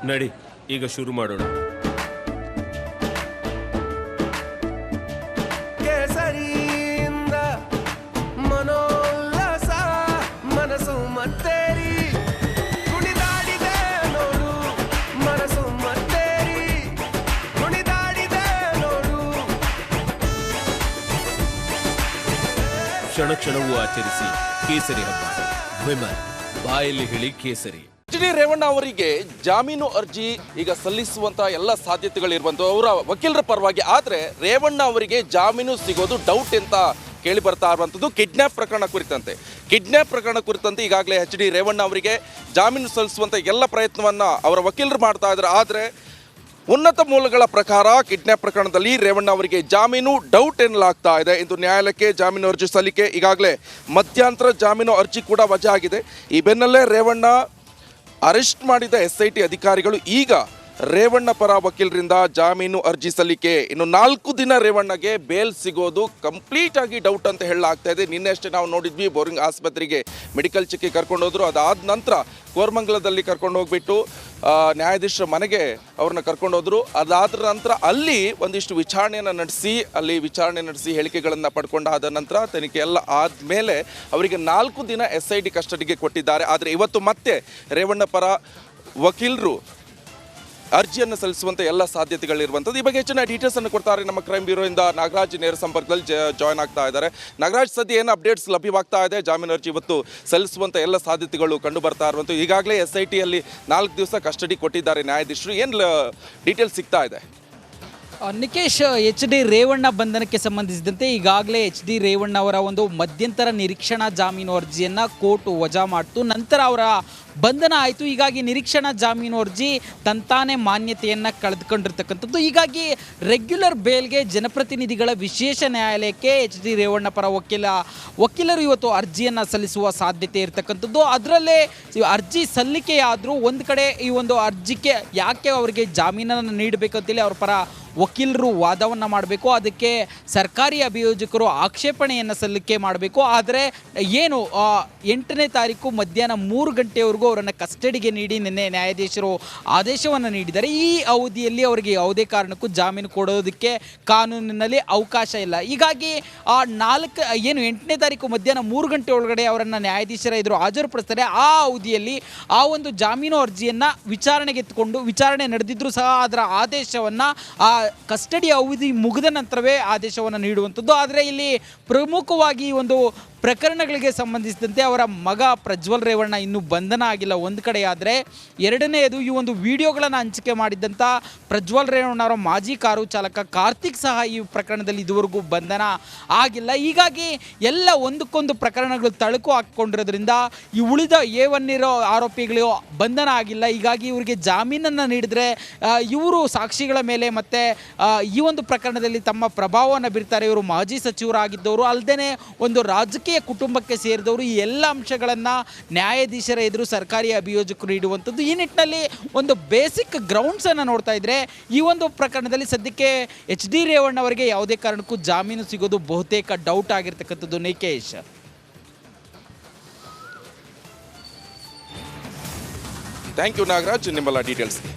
ನಡಿ ಈಗ ಶುರು ಮಾಡೋಣ. ಕೇಸರಿಯಿಂದ ಮನೋಲ್ಲಾಸ ಮನಸ್ಸು ಮತ್ತೇರಿ ಕುಣಿದಾಡಿದೆ ನೋಡು, ಮನಸ್ಸು ಮತ್ತೇರಿ ಕುಣಿದಾಡಿದೆ ನೋಡು. ಕ್ಷಣ ಕ್ಷಣವೂ ಆಚರಿಸಿ ಕೇಸರಿ ಹಬ್ಬ. ವಿಮಲ್ ಬಾಯಲ್ಲಿ ಹೇಳಿ ಕೇಸರಿ. ಎಚ್.ಡಿ. ರೇವಣ್ಣ ಅವರಿಗೆ ಜಾಮೀನು ಅರ್ಜಿ ಈಗ ಸಲ್ಲಿಸುವಂತ ಎಲ್ಲ ಸಾಧ್ಯತೆಗಳಿರುವಂಥದ್ದು ಅವರ ವಕೀಲರ ಪರವಾಗಿ. ಆದರೆ ರೇವಣ್ಣ ಅವರಿಗೆ ಜಾಮೀನು ಸಿಗೋದು ಡೌಟ್ ಅಂತ ಕೇಳಿ ಬರ್ತಾ ಇರುವಂಥದ್ದು ಕಿಡ್ನ್ಯಾಪ್ ಪ್ರಕರಣ ಕುರಿತಂತೆ ಈಗಾಗಲೇ ಎಚ್.ಡಿ. ರೇವಣ್ಣ ಅವರಿಗೆ ಜಾಮೀನು ಸಲ್ಲಿಸುವಂಥ ಎಲ್ಲ ಪ್ರಯತ್ನವನ್ನು ಅವರ ವಕೀಲರು ಮಾಡ್ತಾ ಇದ್ದಾರೆ. ಆದರೆ ಉನ್ನತ ಮೂಲಗಳ ಪ್ರಕಾರ ಕಿಡ್ನ್ಯಾಪ್ ಪ್ರಕರಣದಲ್ಲಿ ರೇವಣ್ಣ ಅವರಿಗೆ ಜಾಮೀನು ಡೌಟ್ ಎನ್ನಲಾಗ್ತಾ ಇದೆ. ಇಂದು ನ್ಯಾಯಾಲಯಕ್ಕೆ ಜಾಮೀನು ಅರ್ಜಿ ಸಲ್ಲಿಕೆ, ಈಗಾಗಲೇ ಮಧ್ಯಂತರ ಜಾಮೀನು ಅರ್ಜಿ ಕೂಡ ವಜಾ ಆಗಿದೆ. ಈ ಬೆನ್ನಲ್ಲೇ ರೇವಣ್ಣ ಅರೆಸ್ಟ್ ಮಾಡಿದ SIT ಅಧಿಕಾರಿಗಳು ಈಗ ರೇವಣ್ಣ ಪರ ವಕೀಲರಿಂದ ಜಾಮೀನು ಅರ್ಜಿ ಸಲ್ಲಿಕೆ. ಇನ್ನು 4 ದಿನ ರೇವಣ್ಣಗೆ ಬೇಲ್ ಸಿಗೋದು ಕಂಪ್ಲೀಟ್ ಆಗಿ ಡೌಟ್ ಅಂತ ಹೇಳಲಾಗ್ತಾ ಇದೆ. ನಿನ್ನೆ ಅಷ್ಟೇ ನಾವು ನೋಡಿದ್ವಿ, ಬೋರಿಂಗ್ ಆಸ್ಪತ್ರೆಗೆ ಮೆಡಿಕಲ್ ಚೆಕ್ಗೆ ಕರ್ಕೊಂಡು ಹೋದ್ರು. ಅದಾದ ನಂತರ ಕೋರಮಂಗಲದಲ್ಲಿ ಕರ್ಕೊಂಡು ಹೋಗ್ಬಿಟ್ಟು ನ್ಯಾಯಾಧೀಶರ ಮನೆಗೆ ಅವ್ರನ್ನ ಕರ್ಕೊಂಡು ಹೋದ್ರು. ಅದಾದ ನಂತರ ಅಲ್ಲಿ ಒಂದಿಷ್ಟು ವಿಚಾರಣೆಯನ್ನು ನಡೆಸಿ ಹೇಳಿಕೆಗಳನ್ನು ಪಡ್ಕೊಂಡಾದ ನಂತರ ತನಿಖೆ ಎಲ್ಲ ಆದಮೇಲೆ ಅವರಿಗೆ 4 ದಿನ SIT ಕಸ್ಟಡಿಗೆ ಕೊಟ್ಟಿದ್ದಾರೆ. ಆದರೆ ಇವತ್ತು ಮತ್ತೆ ರೇವಣ್ಣ ಪರ ವಕೀಲರು ಅರ್ಜಿಯನ್ನು ಸಲ್ಲಿಸುವಂಥ ಎಲ್ಲ ಸಾಧ್ಯತೆಗಳಿರುವಂಥದ್ದು. ಈ ಬಗ್ಗೆ ಹೆಚ್ಚಿನ ಡೀಟೇಲ್ಸ್ ಅನ್ನು ಕೊಡ್ತಾರೆ ನಮ್ಮ ಕ್ರೈಮ್ ಬ್ಯೂರೋಯಿಂದ ನಾಗರಾಜ್ ನೇರ ಸಂಪರ್ಕದಲ್ಲಿ ಜಾಯ್ನ್ ಆಗ್ತಾ ಇದ್ದಾರೆ. ನಾಗರಾಜ್, ಸದ್ಯ ಏನು ಅಪ್ಡೇಟ್ಸ್ ಲಭ್ಯವಾಗ್ತಾ ಇದೆ? ಜಾಮೀನು ಅರ್ಜಿ ಇವತ್ತು ಸಲ್ಲಿಸುವಂಥ ಎಲ್ಲ ಸಾಧ್ಯತೆಗಳು ಕಂಡು ಬರ್ತಾ ಇರುವಂಥದ್ದು. ಈಗಾಗಲೇ SITಯಲ್ಲಿ 4 ದಿವಸ ಕಸ್ಟಡಿ ಕೊಟ್ಟಿದ್ದಾರೆ ನ್ಯಾಯಾಧೀಶರು. ಏನು ಡೀಟೇಲ್ಸ್ ಸಿಗ್ತಾ ಇದೆ? ನಿಕೇಶ್, ಎಚ್.ಡಿ. ರೇವಣ್ಣ ಬಂಧನಕ್ಕೆ ಸಂಬಂಧಿಸಿದಂತೆ ಈಗಾಗಲೇ ಎಚ್.ಡಿ. ರೇವಣ್ಣ ಅವರ ಒಂದು ಮಧ್ಯಂತರ ನಿರೀಕ್ಷಣಾ ಜಾಮೀನು ಅರ್ಜಿಯನ್ನು ಕೋರ್ಟ್ ವಜಾ ಮಾಡಿತು. ನಂತರ ಅವರ ಬಂಧನ ಆಯಿತು. ಹೀಗಾಗಿ ನಿರೀಕ್ಷಣಾ ಜಾಮೀನು ಅರ್ಜಿ ತಂತಾನೇ ಮಾನ್ಯತೆಯನ್ನು ಕಳೆದುಕೊಂಡಿರ್ತಕ್ಕಂಥದ್ದು. ಹೀಗಾಗಿ ರೆಗ್ಯುಲರ್ ಬೇಲ್ಗೆ ಜನಪ್ರತಿನಿಧಿಗಳ ವಿಶೇಷ ನ್ಯಾಯಾಲಯಕ್ಕೆ ಎಚ್.ಡಿ. ರೇವಣ್ಣ ಪರ ವಕೀಲರು ಇವತ್ತು ಅರ್ಜಿಯನ್ನು ಸಲ್ಲಿಸುವ ಸಾಧ್ಯತೆ ಇರತಕ್ಕಂಥದ್ದು. ಅದರಲ್ಲೇ ಅರ್ಜಿ ಸಲ್ಲಿಕೆಯಾದರೂ ಒಂದು ಕಡೆ ಈ ಒಂದು ಅರ್ಜಿಗೆ ಯಾಕೆ ಅವರಿಗೆ ಜಾಮೀನನ್ನು ನೀಡಬೇಕಂತೇಳಿ ಅವ್ರ ಪರ ವಕೀಲರು ವಾದವನ್ನು ಮಾಡಬೇಕು. ಅದಕ್ಕೆ ಸರ್ಕಾರಿ ಅಭಿಯೋಜಕರು ಆಕ್ಷೇಪಣೆಯನ್ನು ಸಲ್ಲಿಕೆ ಮಾಡಬೇಕು. ಆದರೆ ಏನು 8ನೇ ತಾರೀಕು ಮಧ್ಯಾಹ್ನ 3 ಗಂಟೆವರೆಗೂ ಅವರನ್ನು ಕಸ್ಟಡಿಗೆ ನೀಡಿ ನಿನ್ನೆ ನ್ಯಾಯಾಧೀಶರು ಆದೇಶವನ್ನು ನೀಡಿದ್ದಾರೆ. ಈ ಅವಧಿಯಲ್ಲಿ ಅವರಿಗೆ ಯಾವುದೇ ಕಾರಣಕ್ಕೂ ಜಾಮೀನು ಕೊಡೋದಕ್ಕೆ ಕಾನೂನಿನಲ್ಲಿ ಅವಕಾಶ ಇಲ್ಲ. ಹೀಗಾಗಿ 8ನೇ ತಾರೀಕು ಮಧ್ಯಾಹ್ನ 3 ಗಂಟೆ ಒಳಗಡೆ ಅವರನ್ನು ನ್ಯಾಯಾಧೀಶರ ಎದುರು ಹಾಜರುಪಡಿಸ್ತಾರೆ. ಆ ಅವಧಿಯಲ್ಲಿ ಆ ಒಂದು ಜಾಮೀನು ಅರ್ಜಿಯನ್ನು ವಿಚಾರಣೆಗೆ ಎತ್ಕೊಂಡು ವಿಚಾರಣೆ ನಡೆದಿದ್ದರೂ ಸಹ ಅದರ ಆದೇಶವನ್ನು ಕಸ್ಟಡಿ ಅವಧಿ ಮುಗಿದ ನಂತರವೇ ಆದೇಶವನ್ನು ನೀಡುವಂಥದ್ದು. ಆದರೆ ಇಲ್ಲಿ ಪ್ರಮುಖವಾಗಿ ಒಂದು ಪ್ರಕರಣಗಳಿಗೆ ಸಂಬಂಧಿಸಿದಂತೆ ಅವರ ಮಗ ಪ್ರಜ್ವಲ್ ರೇವಣ್ಣ ಇನ್ನೂ ಬಂಧನ ಆಗಿಲ್ಲ ಒಂದು ಕಡೆ. ಆದರೆ ಎರಡನೆಯದು, ಈ ಒಂದು ವಿಡಿಯೋಗಳನ್ನು ಹಂಚಿಕೆ ಮಾಡಿದ್ದಂಥ ಪ್ರಜ್ವಲ್ ರೇವಣ್ಣ ಅವರ ಮಾಜಿ ಕಾರು ಚಾಲಕ ಕಾರ್ತಿಕ್ ಸಹ ಈ ಪ್ರಕರಣದಲ್ಲಿ ಇದುವರೆಗೂ ಬಂಧನ ಆಗಿಲ್ಲ. ಹೀಗಾಗಿ ಎಲ್ಲ ಒಂದಕ್ಕೊಂದು ಪ್ರಕರಣಗಳು ತಳುಕು ಹಾಕಿಕೊಂಡಿರೋದ್ರಿಂದ ಈ ಉಳಿದ A1 ಇರೋ ಆರೋಪಿಗಳು ಬಂಧನ ಆಗಿಲ್ಲ. ಹೀಗಾಗಿ ಇವರಿಗೆ ಜಾಮೀನನ್ನು ನೀಡಿದರೆ ಇವರು ಸಾಕ್ಷಿಗಳ ಮೇಲೆ ಮತ್ತು ಈ ಒಂದು ಪ್ರಕರಣದಲ್ಲಿ ತಮ್ಮ ಪ್ರಭಾವವನ್ನು ಬೀರ್ತಾರೆ. ಇವರು ಮಾಜಿ ಸಚಿವರಾಗಿದ್ದವರು ಅಲ್ಲದೆ ಒಂದು ರಾಜಕೀಯ ಕುಟುಂಬಕ್ಕೆ ಸೇರಿದವರು. ಈ ಎಲ್ಲ ಅಂಶಗಳನ್ನು ನ್ಯಾಯಾಧೀಶರ ಎದುರು ಸರ್ಕಾರಿ ಅಭಿಯೋಜಕರು ನೀಡುವಂಥದ್ದು. ಈ ನಿಟ್ಟಿನಲ್ಲಿ ಒಂದು ಬೇಸಿಕ್ ಗ್ರೌಂಡ್ಸನ್ನು ನೋಡ್ತಾ ಇದ್ದರೆ ಈ ಒಂದು ಪ್ರಕರಣದಲ್ಲಿ ಸದ್ಯಕ್ಕೆ ಎಚ್.ಡಿ. ರೇವಣ್ಣ ಅವರಿಗೆ ಯಾವುದೇ ಕಾರಣಕ್ಕೂ ಜಾಮೀನು ಸಿಗೋದು ಬಹುತೇಕ ಡೌಟ್ ಆಗಿರ್ತಕ್ಕಂಥದ್ದು. ನಿಕೇಶ್, ಥ್ಯಾಂಕ್ ಯು ನಾಗರಾಜ್, ನಿಮ್ಮೆಲ್ಲ ಡೀಟೇಲ್ಸ್ಗೆ.